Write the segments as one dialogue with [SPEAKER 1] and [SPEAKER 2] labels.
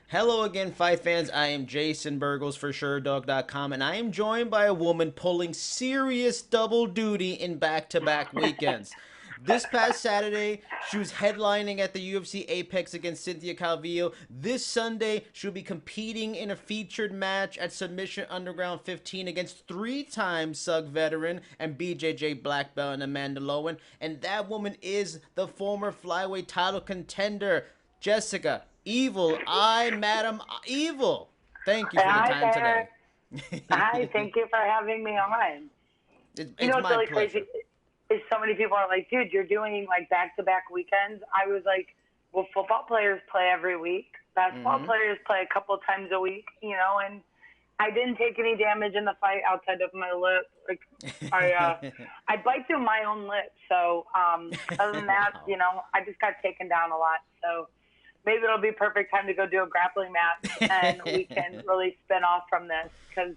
[SPEAKER 1] Hello again, fight fans. I am Jason BURGOS for Sherdog.com, and I am joined by a woman pulling serious double duty in back-to-back weekends. This past Saturday, she was headlining at the UFC Apex against Cynthia Calvillo. This Sunday, she'll be competing in a featured match at Submission Underground 15 against three-time SUG veteran and BJJ black belt and Amanda Loewen. And that woman is the former flyweight title contender, Jessica Evil, Madam Evil. Thank you for the
[SPEAKER 2] Hi
[SPEAKER 1] time today.
[SPEAKER 2] there. Hi, thank you for having me on. You know
[SPEAKER 1] It's
[SPEAKER 2] what's
[SPEAKER 1] my
[SPEAKER 2] really crazy
[SPEAKER 1] pleasure.
[SPEAKER 2] is so many people are like, dude, you're doing like back-to-back weekends. I was like, well, football players play every week. Basketball
[SPEAKER 1] Mm-hmm.
[SPEAKER 2] players play a couple of times a week, and I didn't take any damage in the fight outside of my lip. Like I bite through my own lip. So other than that,
[SPEAKER 1] Wow.
[SPEAKER 2] I just got taken down a lot. So maybe it'll be perfect time to go do a grappling match and we can really spin off from this because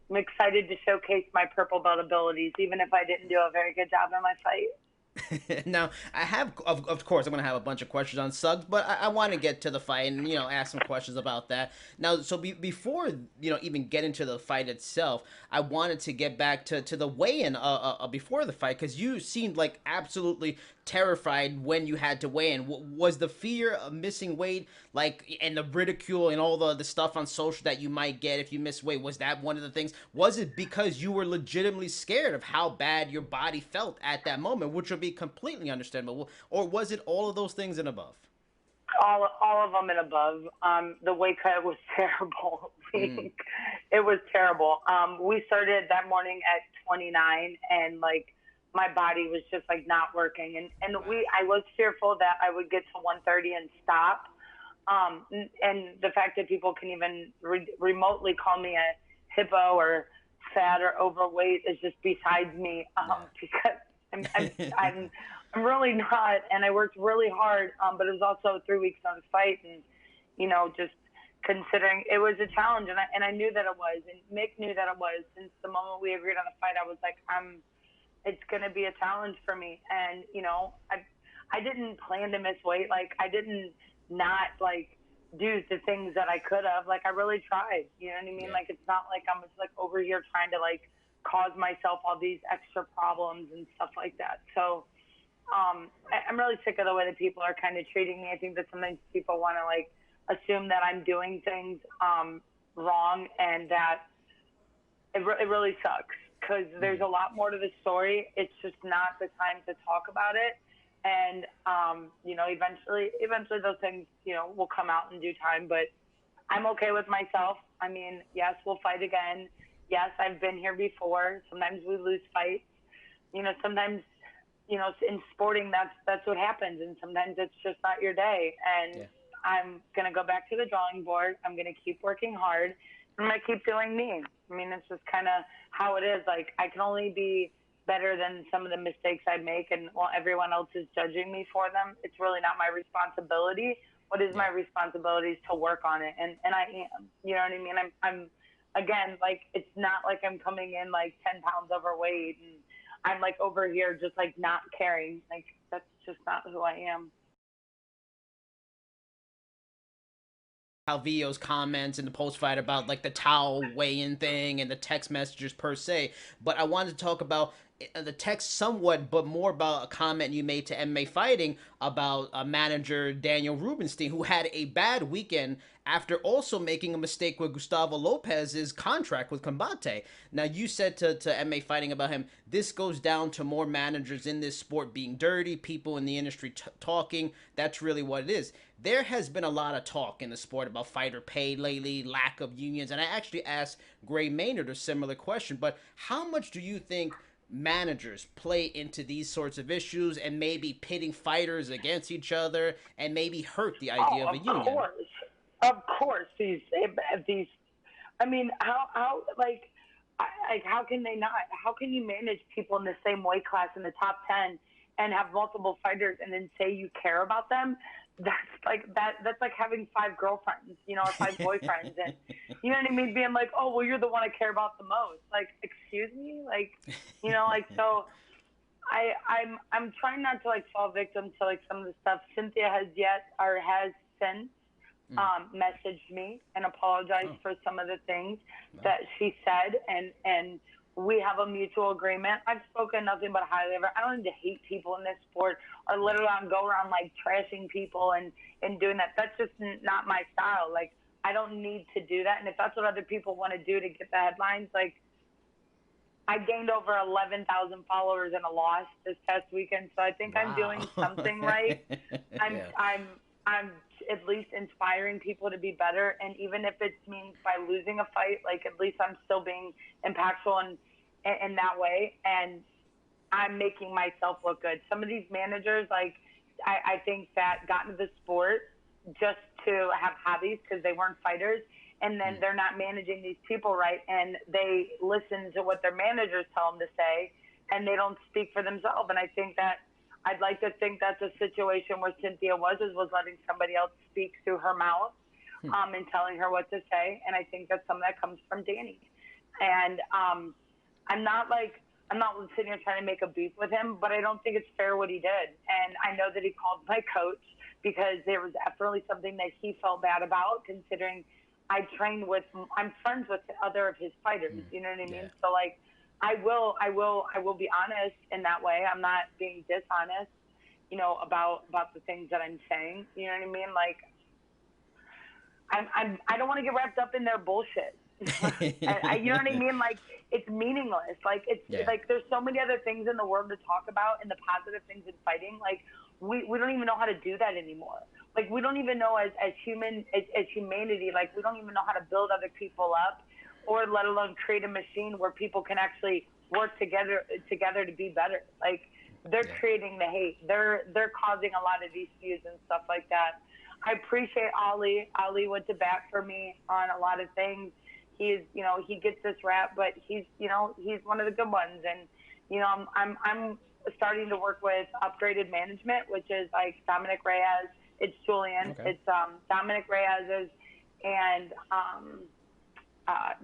[SPEAKER 2] I'm excited to showcase my purple belt abilities, even if I didn't do a very good job in my fight.
[SPEAKER 1] Now, I have, of course, I'm going to have a bunch of questions on Suggs, but I want to get to the fight and, ask some questions about that. Now, so before, even get into the fight itself, I wanted to get back to the weigh-in before the fight, because you seemed like absolutely terrified when you had to weigh in. Was the fear of missing weight, like, and the ridicule and all the stuff on social that you might get if you miss weight, was that one of the things? Was it because you were legitimately scared of how bad your body felt at that moment, which would be completely understandable, or was it all of those things and above?
[SPEAKER 2] All of them and above. The weight cut was terrible.
[SPEAKER 1] Mm,
[SPEAKER 2] It was terrible. We started that morning at 29, and like my body was just like not working, and
[SPEAKER 1] wow.
[SPEAKER 2] I was fearful that I would get to 130 and stop. And the fact that people can even remotely call me a hippo or fat or overweight is just besides me. Because I'm, I'm,
[SPEAKER 1] Yeah.
[SPEAKER 2] I'm, I'm really not, and I worked really hard. But it was also 3 weeks on the fight, and just considering it was a challenge, and I knew that it was, and Mick knew that it was. Since the moment we agreed on the fight, I was like, it's gonna be a challenge for me, and I didn't plan to miss weight. Like I didn't not like do the things that I could have. Like I really tried. You know what I mean?
[SPEAKER 1] Yeah.
[SPEAKER 2] Like it's not like I'm just like over here trying to like cause myself all these extra problems and stuff like that. So I'm really sick of the way that people are kind of treating me. I think that sometimes people want to like assume that I'm doing things wrong and that it really sucks because there's
[SPEAKER 1] Mm,
[SPEAKER 2] a lot more to the story. It's just not the time to talk about it. And eventually those things, will come out in due time. But I'm okay with myself. I mean, yes, we'll fight again. Yes, I've been here before. Sometimes we lose fights. Sometimes, in sporting, that's what happens, and sometimes it's just not your day. And
[SPEAKER 1] yeah.
[SPEAKER 2] I'm gonna go back to the drawing board. I'm gonna keep working hard. I'm gonna keep doing me. I mean, it's just kind of how it is. Like I can only be better than some of the mistakes I make, and while everyone else is judging me for them, it's really not my responsibility. What is
[SPEAKER 1] Yeah.
[SPEAKER 2] my responsibility is to work on it, and I am. You know what I mean? I'm again like it's not like I'm coming in like 10 pounds overweight and I'm like over here just like not caring. Like that's just not who I am.
[SPEAKER 1] Calvillo's comments in the post fight about like the towel weigh-in thing and the text messages per se, but I wanted to talk about the text somewhat, but more about a comment you made to MMA Fighting about manager Daniel Rubenstein, who had a bad weekend after also making a mistake with Gustavo Lopez's contract with Combate. Now, you said to MMA Fighting about him, this goes down to more managers in this sport being dirty, people in the industry talking. That's really what it is. There has been a lot of talk in the sport about fighter pay lately, lack of unions, and I actually asked Gray Maynard a similar question. But how much do you think managers play into these sorts of issues and maybe pitting fighters against each other and maybe hurt the idea of
[SPEAKER 2] Oh,
[SPEAKER 1] a
[SPEAKER 2] of
[SPEAKER 1] union?
[SPEAKER 2] course, of course. These. I mean, how like. Like how can they not? How can you manage people in the same weight class in the top 10 and have multiple fighters and then say you care about them? That's like that's like having five girlfriends, or five boyfriends, and you know what I mean. Being like, oh well, you're the one I care about the most. Like, excuse me, like, like so. I'm trying not to like fall victim to like some of the stuff Cynthia has yet or has since messaged me and apologized
[SPEAKER 1] Oh,
[SPEAKER 2] for some of the things
[SPEAKER 1] no.
[SPEAKER 2] that she said, and we have a mutual agreement. I've spoken nothing but highly of her. I don't need to hate people in this sport or
[SPEAKER 1] Yeah.
[SPEAKER 2] literally go around trashing people and doing that. That's just not my style. I don't need to do that. And if that's what other people want to do to get the headlines, I gained over 11,000 followers in a loss this past weekend, so I think I'm
[SPEAKER 1] Wow.
[SPEAKER 2] doing something right. I'm
[SPEAKER 1] Yeah.
[SPEAKER 2] I'm I'm at least inspiring people to be better, and even if it means by losing a fight, at least I'm still being impactful in that way, and I'm making myself look good. Some of these managers, I think that got into the sport just to have hobbies because they weren't fighters, and then they're not managing these people right, and they listen to what their managers tell them to say, and they don't speak for themselves. And I think that I'd like to think that's a situation where Cynthia was letting somebody else speak through her mouth, and telling her what to say. And I think that's something that comes from Danny. And I'm not I'm not sitting here trying to make a beef with him, but I don't think it's fair what he did. And I know that he called my coach because there was definitely something that he felt bad about, considering I'm friends with other of his fighters. You know what I
[SPEAKER 1] Yeah.
[SPEAKER 2] mean? So I will be honest in that way. I'm not being dishonest, about the things that I'm saying. You know what I mean? I don't want to get wrapped up in their bullshit. You know what I mean? It's meaningless.
[SPEAKER 1] Yeah.
[SPEAKER 2] There's so many other things in the world to talk about, and the positive things in fighting. We don't even know how to do that anymore. We don't even know as humanity. We don't even know how to build other people up, or let alone create a machine where people can actually work together to be better. They're
[SPEAKER 1] Yeah.
[SPEAKER 2] creating the hate. They're causing a lot of these feuds and stuff like that. I appreciate Ali. Ali went to bat for me on a lot of things. He gets this rap, but he's one of the good ones. And I'm starting to work with Upgraded Management, which is Dominic Reyes. It's Julian.
[SPEAKER 1] Okay.
[SPEAKER 2] It's Dominic Reyes's and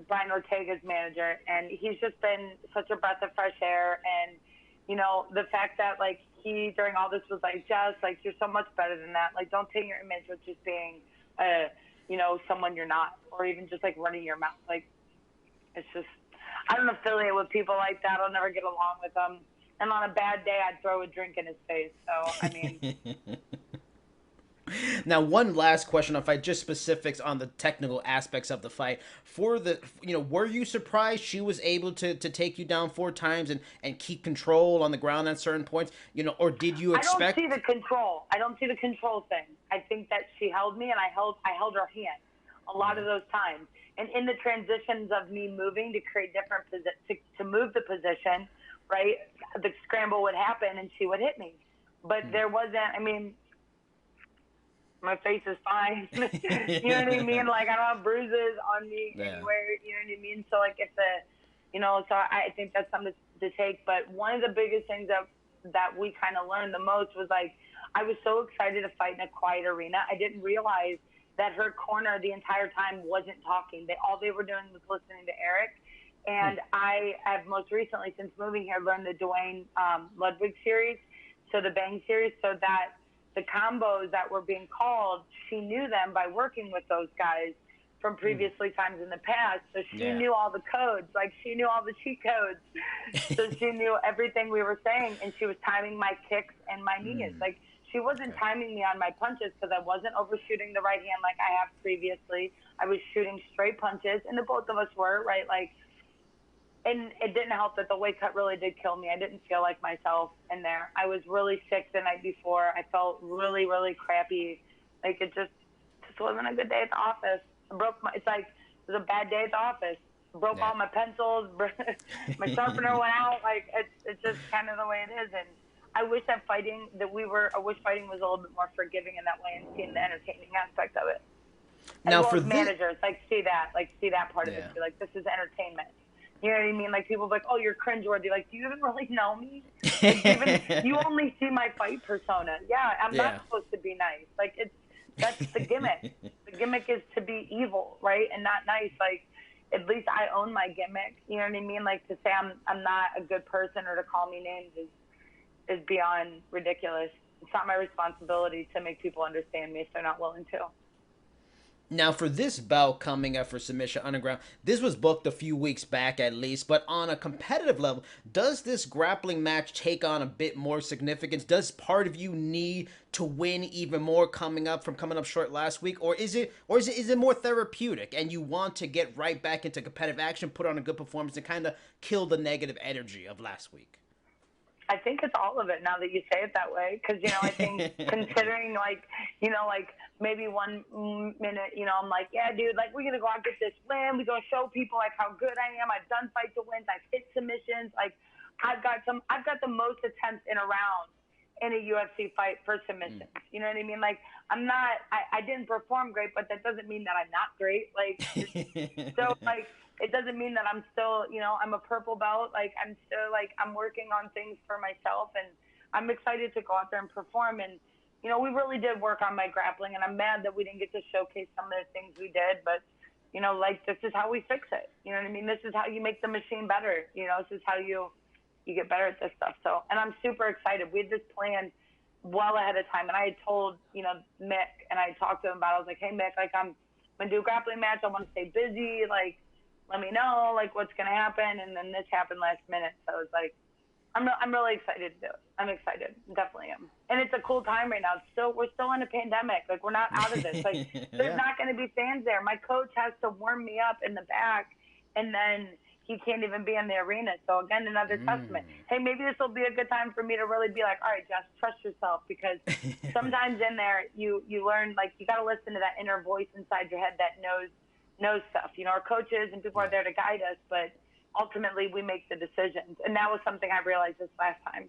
[SPEAKER 2] Brian Ortega's manager, and he's just been such a breath of fresh air. And the fact that he during all this was Jess, you're so much better than that. Don't take your image with just being someone you're not, or even just running your mouth. It's just, I don't affiliate with people like that. I'll never get along with them. And on a bad day, I'd throw a drink in his face. So I mean,
[SPEAKER 1] Now, one last question on fight, just specifics on the technical aspects of the fight. For the, were you surprised she was able to take you down 4 times and keep control on the ground at certain points? Or did you
[SPEAKER 2] I don't see
[SPEAKER 1] expect?
[SPEAKER 2] the control. I don't see the control thing. I think that she held me, and I held her hand a lot of those times. And in the transitions of me moving to create different to move the position, right? The scramble would happen, and she would hit me. But there wasn't. I mean, my face is fine. You know what I mean? I don't have bruises on me
[SPEAKER 1] Yeah.
[SPEAKER 2] anywhere. You know what I mean? So if so I think that's something to take. But one of the biggest things that we kind of learned the most was I was so excited to fight in a quiet arena. I didn't realize that her corner the entire time wasn't talking. All they were doing was listening to Eric. And I have most recently, since moving here, learned the Dwayne Ludwig series, so the Bang series, so that the combos that were being called, she knew them by working with those guys from previously times in the past. So she
[SPEAKER 1] Yeah.
[SPEAKER 2] knew all the codes, she knew all the cheat codes. So she knew everything we were saying, and she was timing my kicks and my knees. She wasn't
[SPEAKER 1] Okay.
[SPEAKER 2] timing me on my punches because I wasn't overshooting the right hand like I have previously. I was shooting straight punches, and the both of us were, right? And it didn't help that the weight cut really did kill me. I didn't feel like myself in there. I was really sick the night before. I felt really, really crappy. It just wasn't a good day at the office. It was a bad day at the office. Broke
[SPEAKER 1] Yeah.
[SPEAKER 2] all my pencils. My sharpener went out. It's just kind of the way it is. And I wish I wish fighting was a little bit more forgiving in that way, and seeing the entertaining aspect of it. As
[SPEAKER 1] Now
[SPEAKER 2] well
[SPEAKER 1] for
[SPEAKER 2] as
[SPEAKER 1] this.
[SPEAKER 2] managers, see that part of it
[SPEAKER 1] Yeah.
[SPEAKER 2] too. This is entertainment. You know what I mean? People are oh, you're cringeworthy. Do you even really know me? You only see my fight persona. Yeah, I'm
[SPEAKER 1] Yeah.
[SPEAKER 2] not supposed to be nice. That's the gimmick. The gimmick is to be evil, right, and not nice. At least I own my gimmick. You know what I mean? To say I'm not a good person or to call me names is beyond ridiculous. It's not my responsibility to make people understand me if they're not willing to.
[SPEAKER 1] Now, for this bout coming up for Submission Underground, this was booked a few weeks back at least, but on a competitive level, does this grappling match take on a bit more significance? Does part of you need to win even more coming up short last week, or is it more therapeutic and you want to get right back into competitive action, put on a good performance, and kind of kill the negative energy of last week?
[SPEAKER 2] I think it's all of it now that you say it that way. Because, I think considering, like, like maybe one minute, I'm like, yeah, dude, like, we're going to go out and get this win. We're going to show people, like, how good I am. I've done fight to wins. I've hit submissions. Like, I've got the most attempts in a round in a UFC fight for submissions. You know what I mean? Like, I didn't perform great, but that doesn't mean that I'm not great. Like, so, like, it doesn't mean that I'm still, I'm a purple belt. Like, I'm still, like, I'm working on things for myself, and I'm excited to go out there and perform. And, we really did work on my grappling, and I'm mad that we didn't get to showcase some of the things we did. But, like, this is how we fix it. You know what I mean? This is how you make the machine better. This is how you get better at this stuff. So, and I'm super excited. We had this plan well ahead of time, and I had told, Mick, and I talked to him about it. I was like, hey, Mick, like, I'm going to do a grappling match. I want to stay busy. Like, let me know, like, what's going to happen. And then this happened last minute. So I was like, I'm really excited to do it. I'm excited. Definitely am. And it's a cool time right now. We're still in a pandemic. Like, we're not out of this. Like, there's not going to be fans there. My coach has to warm me up in the back, and then he can't even be in the arena. So, again, another testament. Hey, maybe this will be a good time for me to really be like, all right, Jess, trust yourself. Because sometimes in there, you learn, like, you got to listen to that inner voice inside your head that knows stuff. Our coaches and people are there to guide us, but ultimately we make the decisions. And that was something I realized this last time.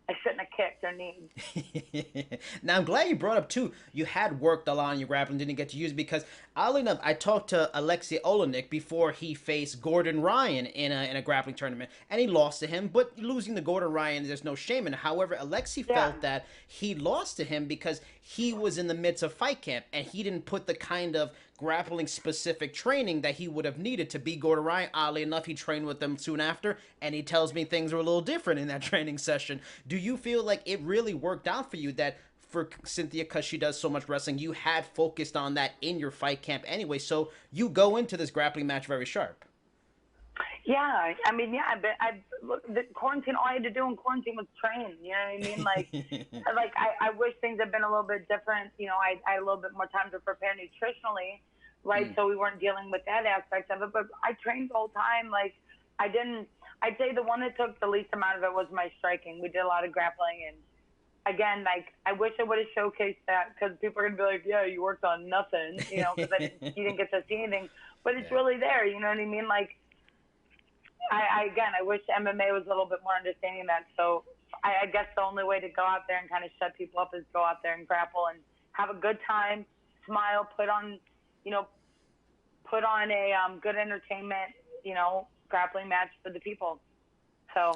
[SPEAKER 2] I shouldn't have kicked or kneed.
[SPEAKER 1] Now, I'm glad you brought up, too, you had worked a lot on your grappling, didn't get to use it, because, oddly enough, I talked to Alexei Olenek before he faced Gordon Ryan in a grappling tournament, and he lost to him, but losing to Gordon Ryan, there's no shame in it. However, Alexei felt that he lost to him because he was in the midst of fight camp, and he didn't put the kind of grappling specific training that he would have needed to be Gordon Ryan. Oddly enough, he trained with them soon after, and he tells me things were a little different in that training session. Do you feel like it really worked out for you that for Cynthia, because she does so much wrestling, you had focused on that in your fight camp anyway, so you go into this grappling match very sharp?
[SPEAKER 2] Yeah, I mean, yeah, but the quarantine, all I had to do in quarantine was train. You know what I mean? Like, I wish things had been a little bit different. I had a little bit more time to prepare nutritionally, right? So we weren't dealing with that aspect of it. But I trained the whole time. Like, I'd say the one that took the least amount of it was my striking. We did a lot of grappling. And again, like, I wish I would have showcased that, because people are going to be like, yeah, you worked on nothing, because you didn't get to see anything. But it's really there. You know what I mean? Like, I wish MMA was a little bit more understanding of that. So I guess the only way to go out there and kind of shut people up is go out there and grapple and have a good time, smile, put on a good entertainment, grappling match for the people. So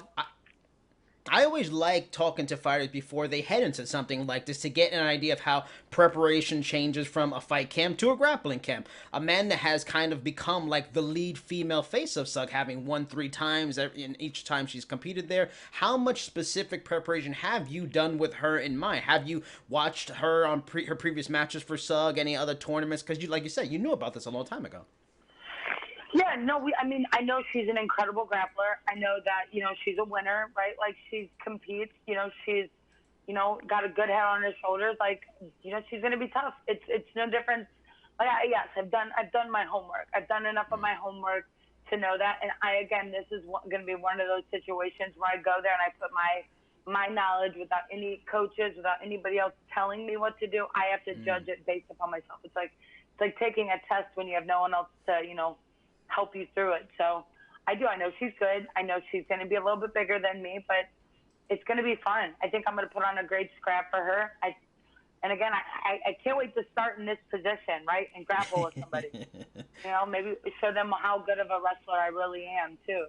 [SPEAKER 1] I always like talking to fighters before they head into something like this to get an idea of how preparation changes from a fight camp to a grappling camp. Amanda has kind of become like the lead female face of SUG, having won 3 times in each time she's competed there. How much specific preparation have you done with her in mind? Have you watched her on her previous matches for SUG, any other tournaments? Because like you said, you knew about this a long time ago.
[SPEAKER 2] Yeah, no, I know she's an incredible grappler. I know that, she's a winner, right? Like, she competes, she's, got a good head on her shoulders. Like, she's going to be tough. It's no different. Like, yes, I've done my homework. I've done enough of my homework to know that. And again, this is going to be one of those situations where I go there and I put my knowledge without any coaches, without anybody else telling me what to do. I have to judge it based upon myself. It's like taking a test when you have no one else to, help you through it. So I know she's good. I know she's going to be a little bit bigger than me, but it's going to be fun. I think I'm going to put on a great scrap for her. And again, I can't wait to start in this position, right, and grapple with somebody. Maybe show them how good of a wrestler I really am too.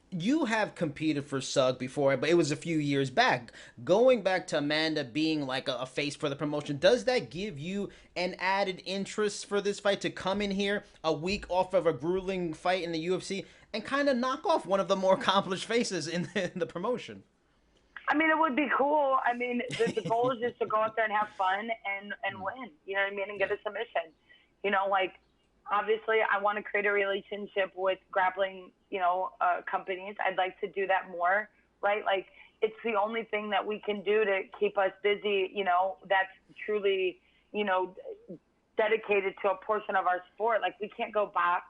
[SPEAKER 1] You have competed for SUG before, but it was a few years back. Going back to Amanda being like a face for the promotion, does that give you an added interest for this fight to come in here a week off of a grueling fight in the UFC and kind of knock off one of the more accomplished faces in the promotion?
[SPEAKER 2] I mean, it would be cool. I mean, the goal is just to go out there and have fun and win. You know what I mean? And get
[SPEAKER 1] Yeah.
[SPEAKER 2] a submission. You know, like obviously, I want to create a relationship with grappling, companies. I'd like to do that more, right? Like it's the only thing that we can do to keep us busy. That's truly, you know, dedicated to a portion of our sport. Like we can't go box.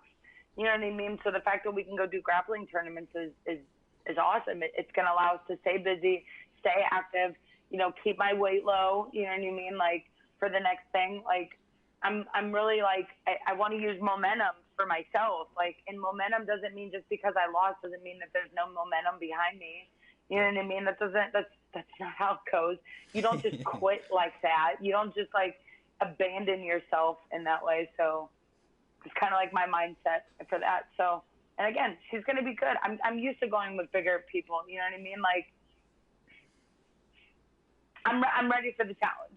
[SPEAKER 2] You know what I mean? So the fact that we can go do grappling tournaments is awesome. It's going to allow us to stay busy, stay active, keep my weight low. You know what I mean? Like for the next thing, like I'm really like, I want to use momentum for myself. Like, and momentum doesn't mean just because I lost doesn't mean that there's no momentum behind me. You know what I mean? That's not how it goes. You don't just quit like that. You don't just like abandon yourself in that way. So it's kind of like my mindset for that. So, and again, she's going to be good. I'm used to going with bigger people. You know what I mean? Like, I'm ready for the challenge.